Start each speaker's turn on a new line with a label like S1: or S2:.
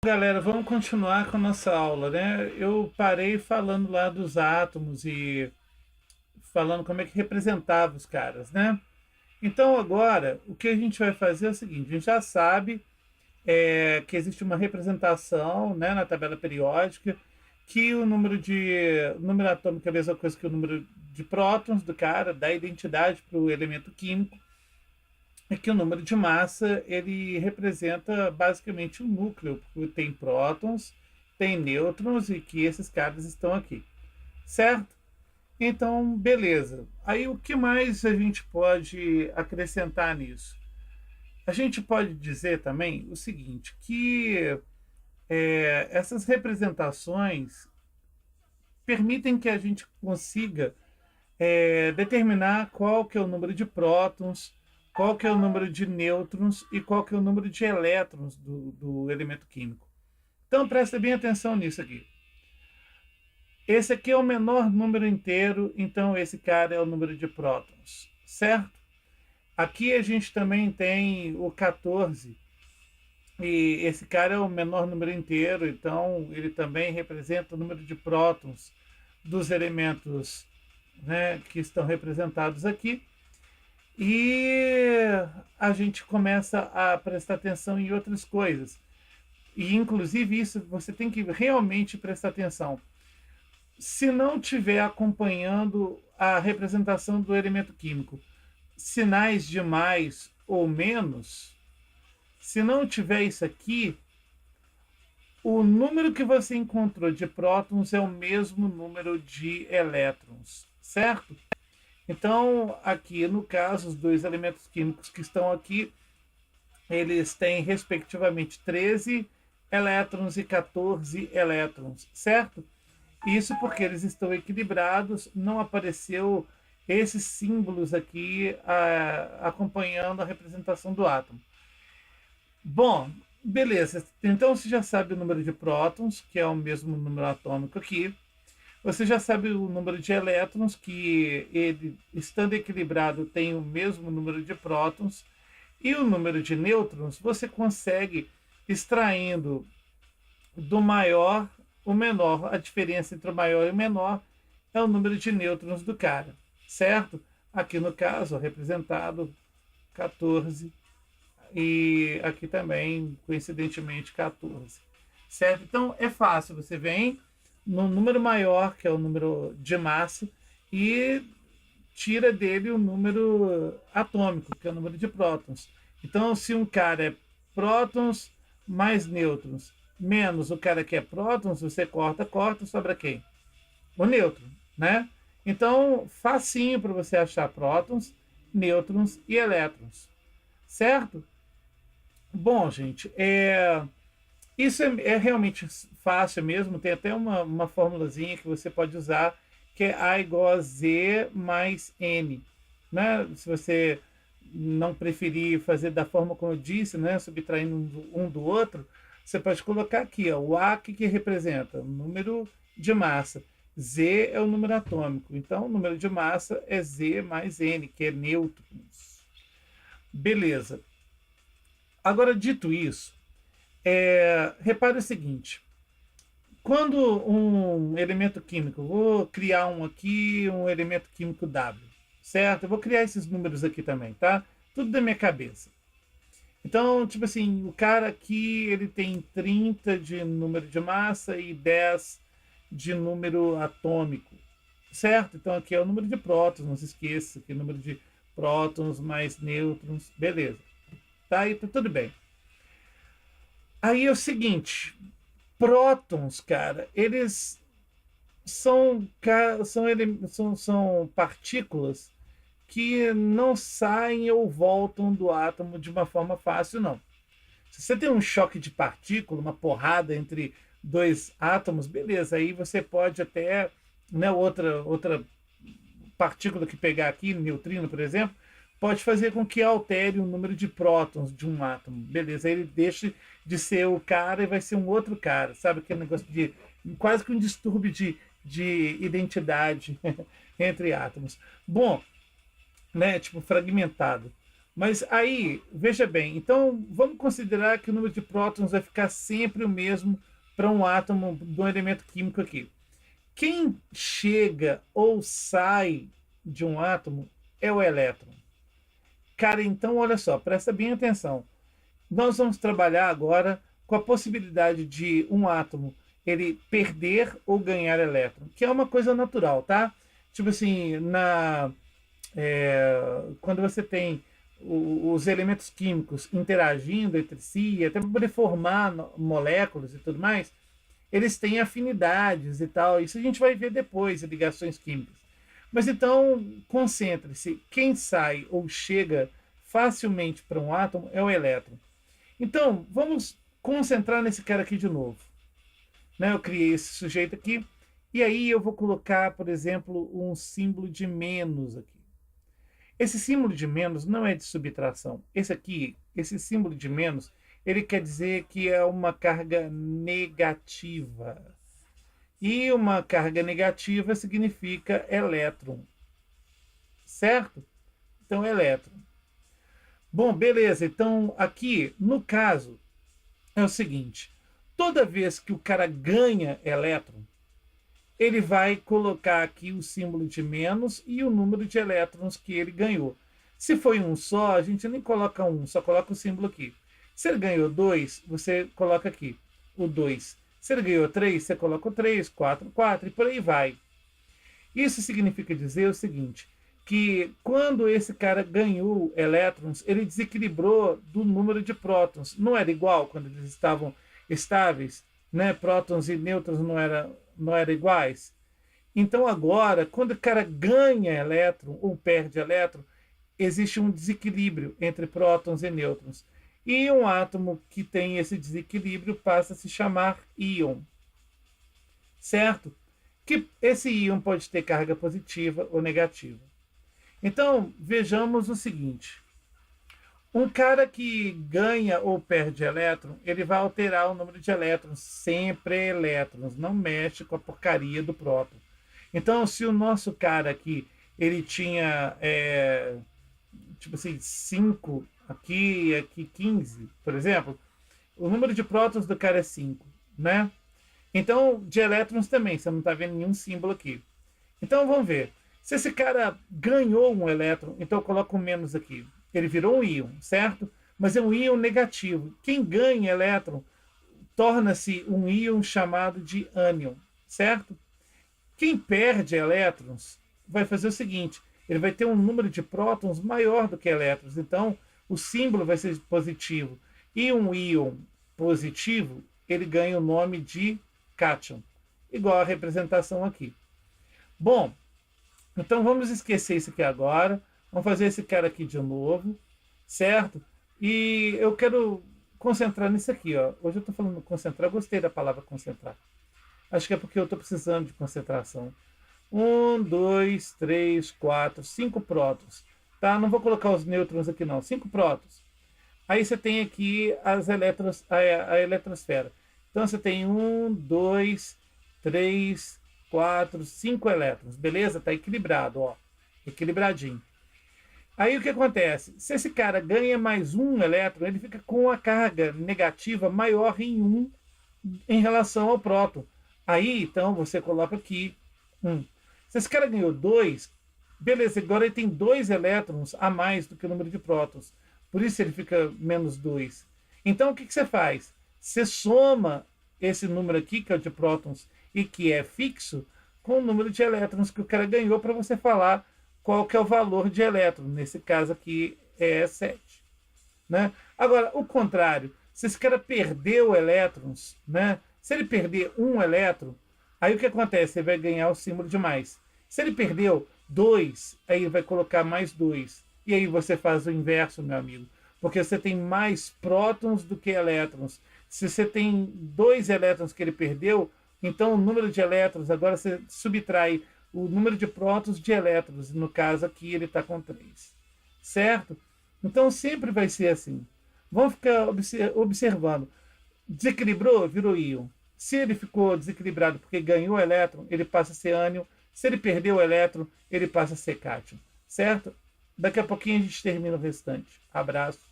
S1: Galera, vamos continuar com a nossa aula, né? Eu parei falando lá dos átomos e falando como é que representava os caras, né? Então agora, o que a gente vai fazer é o seguinte: a gente já sabe que existe uma representação, né, na tabela periódica, que o número atômico é a mesma coisa que o número de prótons do cara, dá identidade para o elemento químico, e que o número de massa ele representa basicamente o núcleo, porque tem prótons, tem nêutrons e que esses caras estão aqui, certo? Então, beleza. Aí o que mais a gente pode acrescentar nisso? A gente pode dizer também o seguinte, que essas representações permitem que a gente consiga determinar qual que é o número de prótons, qual que é o número de nêutrons e qual que é o número de elétrons do elemento químico. Então presta bem atenção nisso aqui. Esse aqui é o menor número inteiro, então esse cara é o número de prótons, certo? Aqui a gente também tem o 14, e esse cara é o menor número inteiro, então ele também representa o número de prótons dos elementos, né, que estão representados aqui. E a gente começa a prestar atenção em outras coisas. E, inclusive, isso você tem que realmente prestar atenção. Se não tiver acompanhando a representação do elemento químico, sinais de mais ou menos, se não tiver isso aqui, o número que você encontrou de prótons é o mesmo número de elétrons, certo? Então, aqui no caso, os dois elementos químicos que estão aqui, eles têm respectivamente 13 elétrons e 14 elétrons, certo? Isso porque eles estão equilibrados, não apareceu esses símbolos aqui acompanhando a representação do átomo. Bom, beleza. Então você já sabe o número de prótons, que é o mesmo número atômico aqui. Você já sabe o número de elétrons, que ele, estando equilibrado, tem o mesmo número de prótons. E o número de nêutrons, você consegue extraindo do maior o menor. A diferença entre o maior e o menor é o número de nêutrons do cara, certo? Aqui no caso, representado 14 e aqui também, coincidentemente, 14, certo? Então é fácil, você vem no número maior, que é o número de massa, e tira dele o número atômico, que é o número de prótons. Então, se um cara é prótons mais nêutrons, menos o cara que é prótons, você corta, sobra quem? O nêutron, né? Então, facinho para você achar prótons, nêutrons e elétrons, certo? Bom, gente, isso é realmente fácil mesmo. Tem até uma formulazinha que você pode usar, que é A igual a Z mais N. Né? Se você não preferir fazer da forma como eu disse, né, subtraindo um do outro, você pode colocar aqui, ó, o A que representa o número de massa. Z é o número atômico. Então, o número de massa é Z mais N, que é nêutrons. Beleza. Agora, dito isso, repare o seguinte: quando um elemento químico, vou criar um aqui, um elemento químico W, certo? Eu vou criar esses números aqui também, tá? Tudo da minha cabeça. Então, tipo assim, o cara aqui, ele tem 30 de número de massa e 10 de número atômico, certo? Então aqui é o número de prótons, não se esqueça, aqui é o número de prótons mais nêutrons, beleza. Tá? E tá tudo bem. Aí é o seguinte, prótons, cara, eles são partículas que não saem ou voltam do átomo de uma forma fácil, não. Se você tem um choque de partícula, uma porrada entre dois átomos, beleza, aí você pode até, né, outra partícula que pegar aqui, neutrino, por exemplo, pode fazer com que altere o número de prótons de um átomo. Beleza, aí ele deixa de ser o cara e vai ser um outro cara. Sabe aquele negócio de quase que um distúrbio de identidade entre átomos. Bom, né, tipo fragmentado. Mas aí, veja bem, então vamos considerar que o número de prótons vai ficar sempre o mesmo para um átomo de um elemento químico aqui. Quem chega ou sai de um átomo é o elétron. Cara, então olha só, presta bem atenção. Nós vamos trabalhar agora com a possibilidade de um átomo ele perder ou ganhar elétron, que é uma coisa natural, tá? Tipo assim, quando você tem os elementos químicos interagindo entre si, até para poder formar moléculas e tudo mais, eles têm afinidades e tal. Isso a gente vai ver depois, ligações químicas. Mas então, concentre-se. Quem sai ou chega facilmente para um átomo é o elétron. Então, vamos concentrar nesse cara aqui de novo. Né? Eu criei esse sujeito aqui. E aí eu vou colocar, por exemplo, um símbolo de menos aqui. Esse símbolo de menos não é de subtração. Esse aqui, esse símbolo de menos, ele quer dizer que é uma carga negativa. E uma carga negativa significa elétron. Certo? Então, elétron. Bom, beleza. Então, aqui, no caso, é o seguinte. Toda vez que o cara ganha elétron, ele vai colocar aqui o símbolo de menos e o número de elétrons que ele ganhou. Se foi um só, a gente nem coloca um, só coloca o símbolo aqui. Se ele ganhou 2, você coloca aqui o 2. Se ele ganhou 3, você coloca o 3, 4, 4 e por aí vai. Isso significa dizer o seguinte, que quando esse cara ganhou elétrons, ele desequilibrou do número de prótons. Não era igual quando eles estavam estáveis, né? Prótons e nêutrons não eram iguais. Então agora, quando o cara ganha elétron ou perde elétron, existe um desequilíbrio entre prótons e nêutrons. E um átomo que tem esse desequilíbrio passa a se chamar íon. Certo? Que esse íon pode ter carga positiva ou negativa. Então, vejamos o seguinte. Um cara que ganha ou perde elétron, ele vai alterar o número de elétrons, sempre elétrons, não mexe com a porcaria do próton. Então, se o nosso cara aqui, ele tinha, tipo assim, 5, aqui 15, por exemplo, o número de prótons do cara é 5, né? Então, de elétrons também, você não está vendo nenhum símbolo aqui. Então, vamos ver. Se esse cara ganhou um elétron, então eu coloco um menos aqui. Ele virou um íon, certo? Mas é um íon negativo. Quem ganha elétron torna-se um íon chamado de ânion, certo? Quem perde elétrons vai fazer o seguinte, ele vai ter um número de prótons maior do que elétrons, então o símbolo vai ser positivo. E um íon positivo, ele ganha o nome de cátion, igual a representação aqui. Bom, então vamos esquecer isso aqui agora. Vamos fazer esse cara aqui de novo, certo? E eu quero concentrar nisso aqui, ó. Hoje eu estou falando concentrar, eu gostei da palavra concentrar. Acho que é porque eu estou precisando de concentração. 1, 2, 3, 4, 5 prótons. Tá? Não vou colocar os nêutrons aqui não, 5 prótons. Aí você tem aqui a eletrosfera. Então você tem 1, 2, 3, 4, 5 elétrons. Beleza? Está equilibrado, ó. Equilibradinho. Aí o que acontece? Se esse cara ganha mais um elétron, ele fica com a carga negativa maior em 1 em relação ao próton. Aí, então, você coloca aqui 1. Se esse cara ganhou 2, beleza, agora ele tem 2 elétrons a mais do que o número de prótons. Por isso ele fica menos 2. Então, o que você faz? Você soma esse número aqui, que é o de prótons, e que é fixo, com o número de elétrons que o cara ganhou para você falar qual que é o valor de elétron. Nesse caso aqui é 7. Né? Agora, o contrário, se esse cara perdeu elétrons, né? Se ele perder um elétron, aí o que acontece? Ele vai ganhar o símbolo de mais. Se ele perdeu 2, aí ele vai colocar mais 2. E aí você faz o inverso, meu amigo. Porque você tem mais prótons do que elétrons. Se você tem 2 elétrons que ele perdeu, então o número de elétrons, agora você subtrai o número de prótons de elétrons. No caso aqui ele está com 3. Certo? Então sempre vai ser assim. Vamos ficar observando. Desequilibrou, virou íon. Se ele ficou desequilibrado porque ganhou elétron, ele passa a ser ânion. Se ele perdeu o elétron, ele passa a ser cátion. Certo? Daqui a pouquinho a gente termina o restante. Abraço.